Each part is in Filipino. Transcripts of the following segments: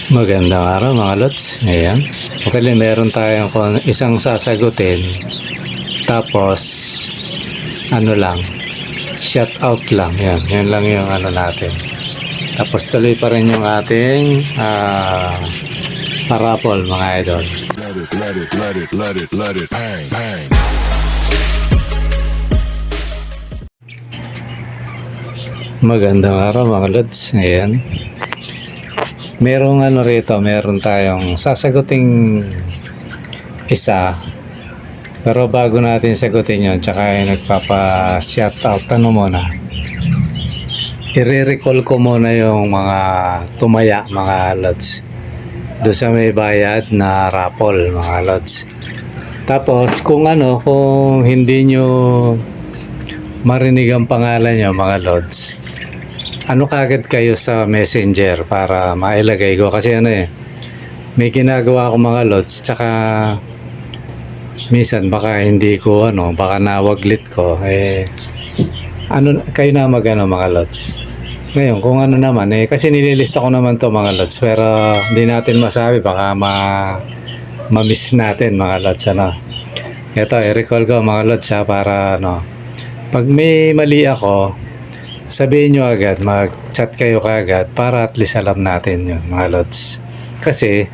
Magandang araw mga lods. Ayan. Okay lang, meron tayong isang sasagutin. Tapos, ano lang, shout out lang. Yan. Yan lang yung ano natin. Tapos tuloy pa rin yung ating parapol mga idol. Let it, bang, bang. Magandang araw mga lods. Ayan. Merong ano rito, meron tayong sasaguting isa. Pero bago natin sagutin yun, tsaka yung nagpapa-shoutout, ano muna. I-recall ko muna yung mga tumaya, mga lods. Doon sa may bayad na raffle, mga lods. Tapos, kung hindi nyo marinig ang pangalan nyo, mga lods, ano kagad kayo sa messenger para mailagay ko kasi may ginagawa ako mga lods tsaka minsan baka hindi ko baka nawaglit ko kayo na mga lods ngayon kung naman kasi nililista ko naman to mga lods pero hindi natin masabi baka ma-miss natin mga lods ito i-recall ko mga lods para pag may mali ako sabihin nyo agad, mag-chat kayo kagad para at least alam natin yun mga lods. Kasi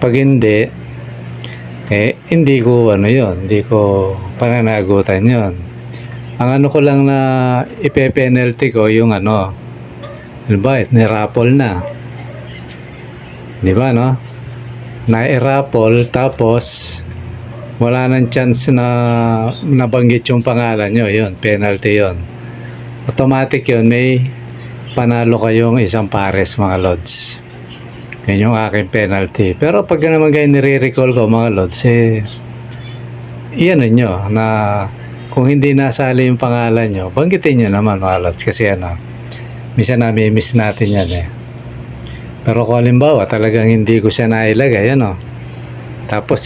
pag hindi, hindi ko hindi ko pananagutan yun. Ang ko lang na ipe-penalty ko yung nirappol na. Di ba Na-raffle tapos wala nang chance na nabanggit yung pangalan nyo, yun, penalty yun. Automatic yun, may panalo kayong isang pares mga lods. Yun yung aking penalty. Pero pag naman kayo nire-recall ko mga lods, iyan nyo na kung hindi nasali yung pangalan nyo, banggitin nyo naman mga lods. Kasi minsan nami-miss natin yan Pero kung halimbawa talagang hindi ko siya nailagay, tapos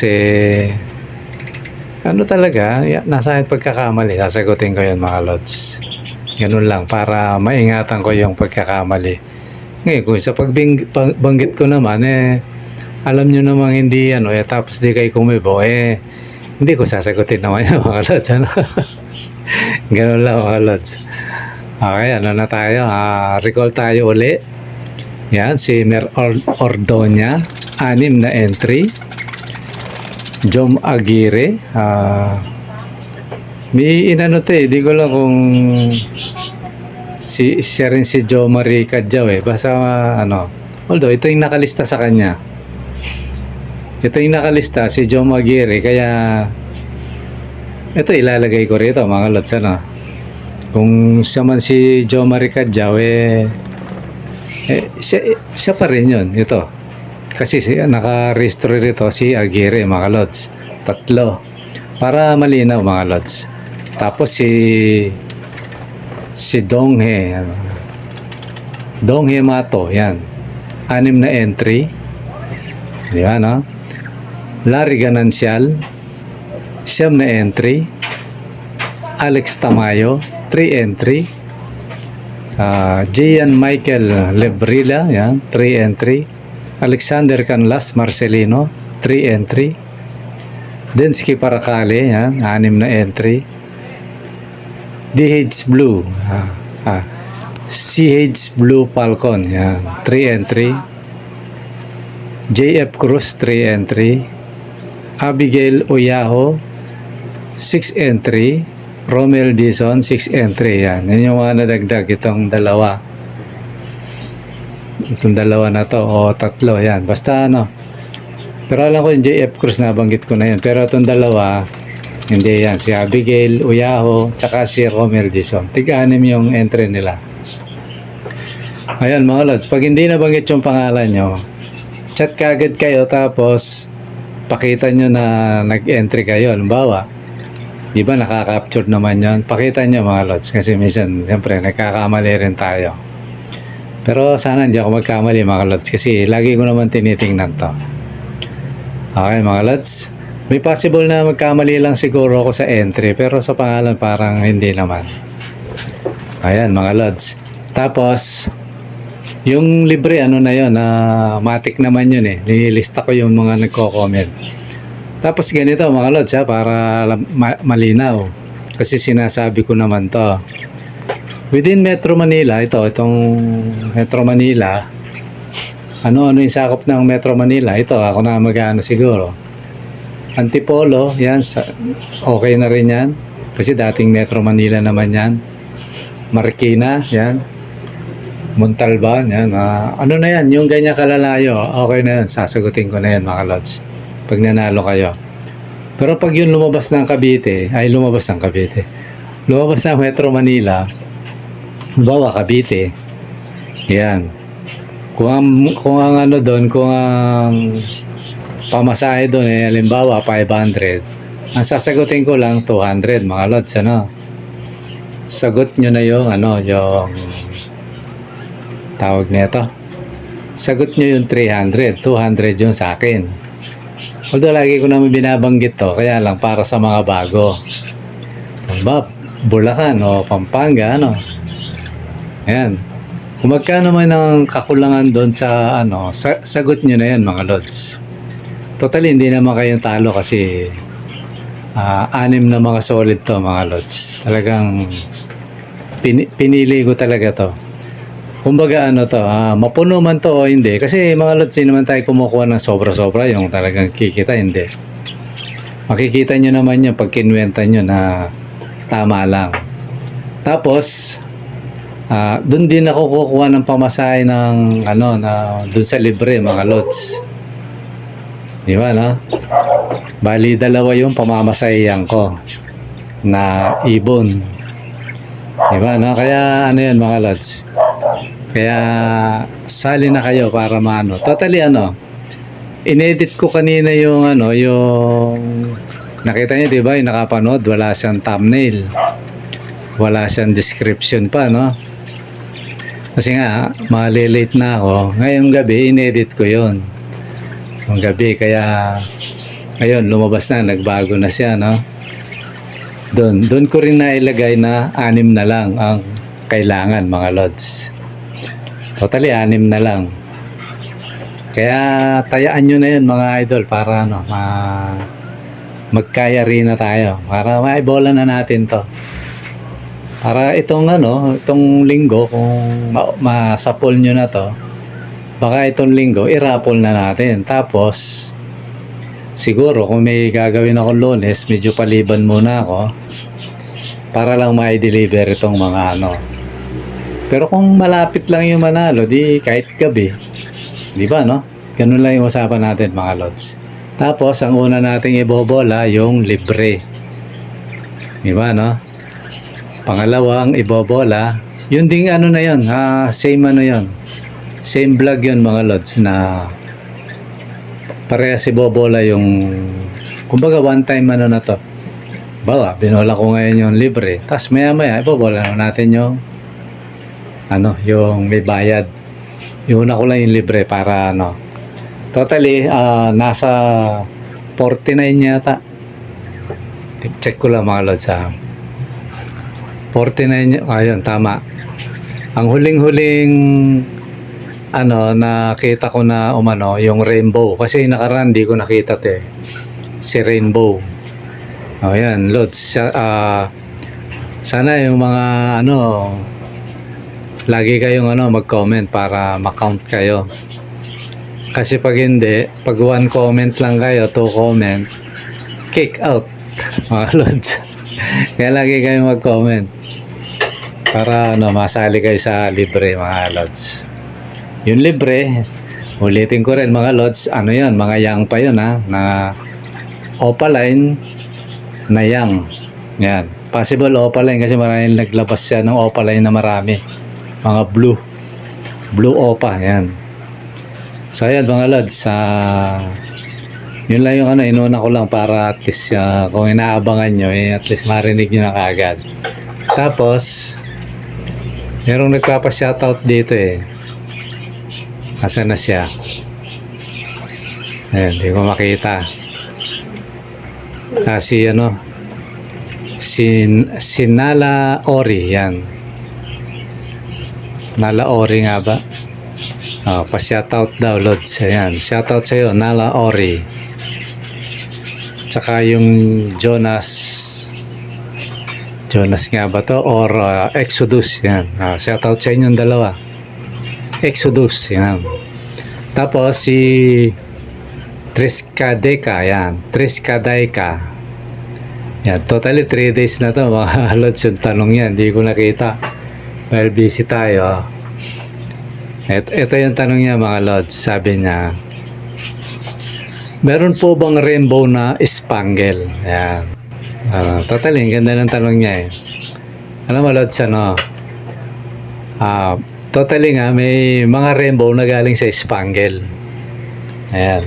talaga, nasa pagkakamali, sasagutin ko yun mga lods. Ganun lang para maingatan ko yung pagkakamali. Ngayon kung sa pagbanggit ko naman alam nyo namang hindi tapos di kayo kumibo hindi ko sasagutin naman yung mga lods ganun lang mga lods. Okay, na tayo recall tayo uli. Yan si Mer Ordoña 6 na entry. Jom Aguirre may di ko lang kung siya rin si Jo Marie Cadjao basta although ito yung nakalista sa kanya, ito yung nakalista si Jo Aguirre, kaya ito ilalagay ko rito mga lods kung siya man si Jo Marie Cadjao siya pa rin yun ito kasi naka-register rito si Aguirre mga lods, 3 para malinaw mga lods. Tapos si Donghe Mato, yan 6 na entry, di ba Larry Ganancial 9 na entry. Alex Tamayo 3 entry. Gian Michael Lebrilla, yan 3 entry. Alexander Canlas Marcelino 3 entry. Densky Paracale, yan 6 na entry. DH Blue CH Blue Falcon, yan 3 entry. JF Cruz 3 entry. Abigail Oyaho 6 entry. Romel Dizon 6 entry, yan yung mga nadagdag itong dalawa na to o 3 yan basta pero alam ko yung JF Cruz nabanggit ko na yun pero itong dalawa hindi yan, si Abigail Oyaho tsaka si Romel Dizon, tig-6 yung entry nila. Ayan mga lods, pag hindi nabanggit yung pangalan nyo, chat kagad kayo tapos pakita nyo na nag-entry kayo. Halimbawa, di ba nakaka-capture naman yun, pakita nyo mga lods kasi minsan siyempre nagkakamali rin tayo, pero sana hindi ako magkamali mga lods kasi lagi ko naman tinitingnan to. Okay mga lods, may possible na magkamali lang siguro ako sa entry pero sa pangalan parang hindi naman. Ayan mga lods. Tapos Yung libre, ano na yun, matik naman yun eh. Nililista ko yung mga nagko-comment. Tapos ganito mga lods ha, para malinaw. Kasi sinasabi ko naman to. Within Metro Manila, itong Metro Manila, ano yung sakop ng Metro Manila? Ito, ako na mag-ano siguro. Antipolo, yan, okay na rin yan. Kasi dating Metro Manila naman yan. Marikina, yan. Montalban, yan. Ano na yan, yung ganyan kalalayo, okay na yan. Sasagutin ko na yan mga lods. Pag nanalo kayo. Pero pag yung lumabas ng Cavite, lumabas ng Metro Manila, bawa Cavite, yan. Kung ang ano doon, kung ang pamasahe doon halimbawa 500, ang sasagutin ko lang 200 mga lods, ano. Sagot nyo na yung yung tawag nito. Sagot nyo yung 300, 200 yung sa akin. Although lagi ko naman binabanggit to, kaya lang para sa mga bago. Bulacan o Pampanga, ano. Ayan. Kung magkano man ang kakulangan doon sa sagot nyo na yan mga lods. Totally, hindi naman kayong talo kasi 6 na mga solid to mga lods. Talagang pinili ko talaga to. Kumbaga mapuno man to o hindi. Kasi mga lods, hindi naman tayo kumukuha ng sobra-sobra yung talagang kikita, hindi. Makikita nyo naman yung pag kinuwenta nyo na tama lang. Tapos, doon din ako kukuha ng pamasahe ng doon sa libre mga lods. Di ba, no? Bali, 2 yung pamamasahihan ko na ibon. Di ba, no? Kaya yan mga lods. Kaya sali na kayo para maano. Totally inedit ko kanina yung yung nakita niyo, 'di ba? Yung nakapanood, wala siyang thumbnail. Wala siyang description pa, no? Kasi nga malilate na ako. Ngayong gabi inedit ko 'yon. Ngayong gabi kaya ayun, lumabas na, nagbago na siya, no? Doon ko rin nailagay na 6 na lang ang kailangan mga lods. Totally 6 na lang. Kaya tayaan nyo na yun mga idol para magkaya rin na tayo. Para maibola na natin to. Para itong linggo, kung masapol nyo na to, baka itong linggo, irapol na natin. Tapos, siguro kung may gagawin akong Lunes, medyo paliban muna ako para lang ma-deliver itong mga Pero kung malapit lang yung manalo, di kahit gabi. Di ba, no? Ganun lang yung usapan natin, mga lods. Tapos, ang una nating ibobola, yung libre. Di ba, no? Pangalawang ibobola, yun ding na yun. Same yun. Same vlog yun, mga lods, na parehas ibobola yung, kumbaga one time na to. Bawa, binola ko ngayon yung libre. Tapos maya-maya, ibobola na natin yung yung may bayad. Yung una ko lang yung libre para totally nasa 49 yata. Check ko lang mga lods 49, ayun, tama. Ang huling-huling nakita ko na yung rainbow. Kasi nakaraan di ko nakita si rainbow. Ayan, lods. Sana yung mga lagi kayong mag-comment para ma-count kayo. Kasi pag hindi, pag 1 comment lang kayo, 2 comment, kick out mga lods. Kaya lagi kayong mag-comment para masali kayo sa libre mga lods. Yung libre, ulitin ko rin mga lods, yan, mga yang pa yun na opaline na yang. Yan, possible opaline kasi maraming naglabas siya ng opaline na marami. Mga blue opa, yan. So ayan mga lods, yun lang yung inuna ko lang para at least kung inaabangan nyo, at least marinig nyo na kaagad. Tapos merong nagpapa-shoutout dito Asan na siya? Ayan, di ko makita. Si Nala Ori, yan. Nala Ori nga ba? Pa-shoutout daw, Lods. Ayan, shoutout sa'yo, Nala Ori. Tsaka yung Jonas. Jonas nga ba to? Or Exodus. Yan. Shoutout sa inyong dalawa. Exodus. Yan. Tapos si Triskadeka. Yan. Triskadeka. Yan. Totally 3 days na to mga lods yung tanong yan. Hindi ko nakita. Well, busy tayo. Ito yung tanong niya mga lods. Sabi niya, meron po bang rainbow na spangle? Yan. Totally, ang ganda ng tanong niya eh. Alam mo lods, totally nga, may mga rainbow na galing sa spangle. Ayan.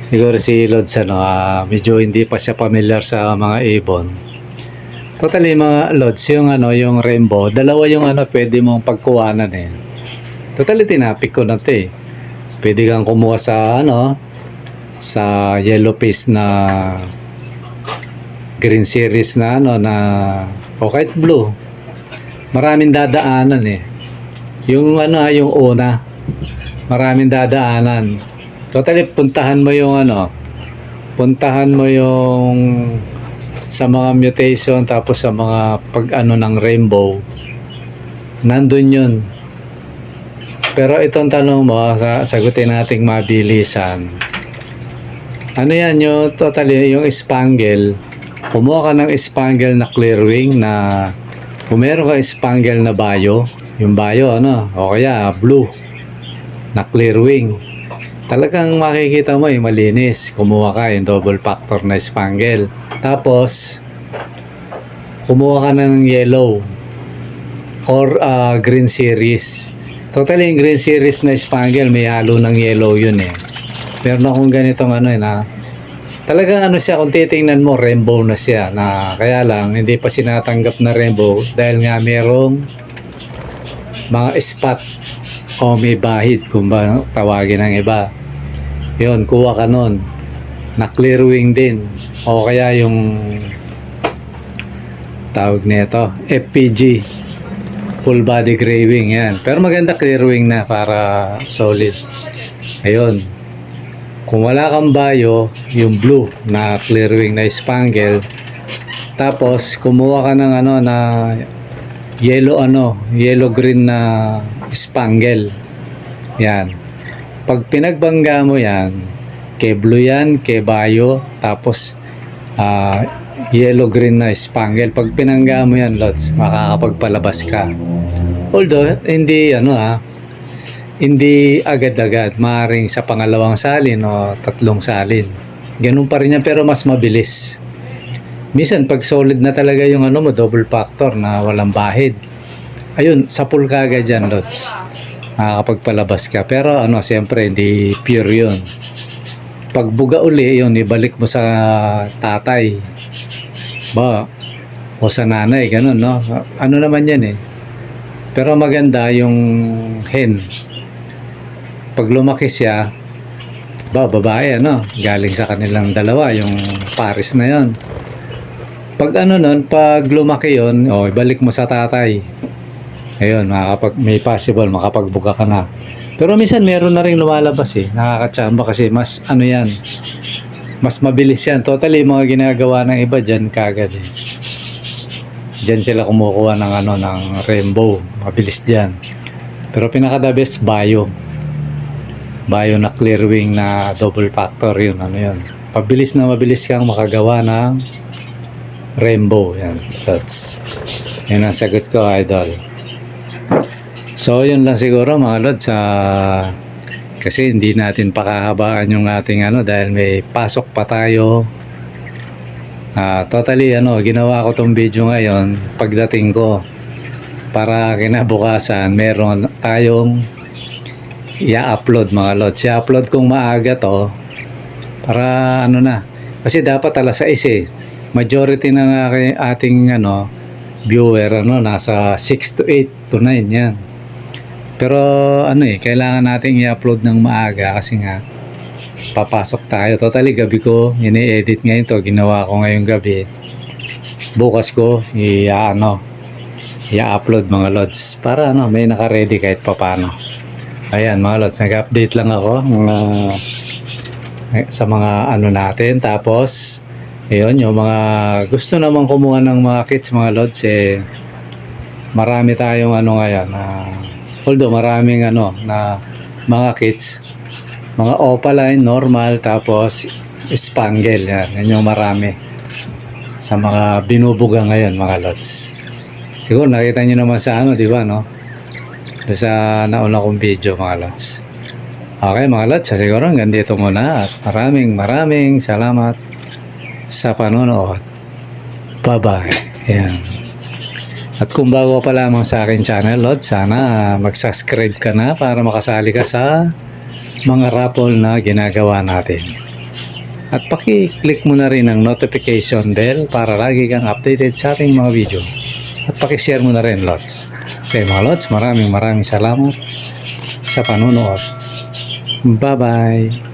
Siguro si lods, medyo hindi pa siya familiar sa mga ibon. Totally mga lods, yung rainbow, dalawa yung pwede mong pagkuhanan eh. Totally tinapik ko na ito eh. Pwede kang kumuha sa sa yellow face na green series na o kahit blue. Maraming dadaanan eh. Yung yung una, maraming dadaanan. Totally puntahan mo yung sa mga mutation tapos sa mga ng rainbow. Nandun yun. Pero itong tanong mo, sagutin nating mabilisan. Yan yung totally yung spangle. Kumuha ka ng spangle na clear wing na kung meron ka spangle na bayo, yung bayo o kaya blue na clear wing. Talagang makikita mo malinis. Kumuha ka yung double factor na spangle. Tapos kumuha ka ng yellow or green series. Totally yung green series na spangle may halo ng yellow yun eh. Meron akong ganitong talagang siya kung titingnan mo rainbow na siya na kaya lang hindi pa sinatanggap na rainbow dahil nga merong mga spot o may bahid kung ba tawagin ng iba. Yun, kuha ka nun na clear wing din o kaya yung tawag nito FPG, full body gray wing yan. Pero maganda clear wing na para solid. Ayun. Kung wala kang bayo, yung blue na clear wing na spangle. Tapos kumuha ka ng na yellow green na spangle. Yan. Pag pinagbangga mo yan, kay blue yan, kay bayo, tapos yellow green na spangle. Pag pinangga mo yan, lods, makakapagpalabas ka. Although hindi hindi agad-agad, maaaring sa pangalawang salin o tatlong salin. Ganun pa rin yan pero mas mabilis. Minsan pag solid na talaga yung mo, double factor na walang bahid. Ayun, sapul ka agad dyan, lods. Makakapagpalabas ka. Pero siyempre hindi pure yun. Pag buga uli, yun, ibalik mo sa tatay. O sa nanay, ganun, no? Naman yan eh. Pero maganda yung hen. Pag lumaki siya, babae, galing sa kanilang dalawa, yung pares na yon. Pag pag lumaki yon, ibalik mo sa tatay. Ayun, may possible, makapagbuka ka na. Pero minsan meron na rin lumalabas eh. Nakakatsamba kasi mas yan. Mas mabilis yan. Totally, mga ginagawa ng iba dyan kagad eh. Dyan sila kumukuha ng ng rainbow. Mabilis dyan. Pero pinaka-the best, bayo na clear wing na double factor yun. Yun. Mabilis kang makagawa ng rainbow. Yan. Yan ang sagot ko, idol. So, yun lang siguro mga lods. Kasi hindi natin pakahabaan yung ating dahil may pasok pa tayo. Totally, ginawa ko tong video ngayon pagdating ko para kinabukasan meron tayong i-upload mga lods. I-upload kong maaga to para kasi dapat alas 6 eh. Majority ng ating viewer nasa 6 to 8 to 9 yan. Pero kailangan nating i-upload ng maaga kasi nga papasok tayo. Totally gabi ko ini-edit ngayon to. Ginawa ko ngayong gabi. Bukas ko i-upload mga lods para may naka-ready kahit papano. Ayan mga lods, nag-update lang ako sa mga ano natin. Tapos, ayun, yung mga gusto naman kumuha ng mga kits mga lods, marami tayong ano ngayon. Although maraming ano na mga kits, mga opaline, normal, tapos spangle. Yan yung marami sa mga binubuga ngayon mga lods. Siguro nakita nyo naman sa ano, di ba, no? Doon sa nauna kong video mga lods. Okay mga lods, siguro hanggang dito muna at maraming salamat sa panonood. Bye-bye. Ayan. At kung bago pa lamang sa akin channel, lods, sana mag-subscribe ka na para makasali ka sa mga raffle na ginagawa natin. At paki-click mo na rin ang notification bell para lagi kang updated sa ating mga video. At paki-share mo na rin, lods. Okay mga lods, maraming salamat sa panonood. Bye-bye.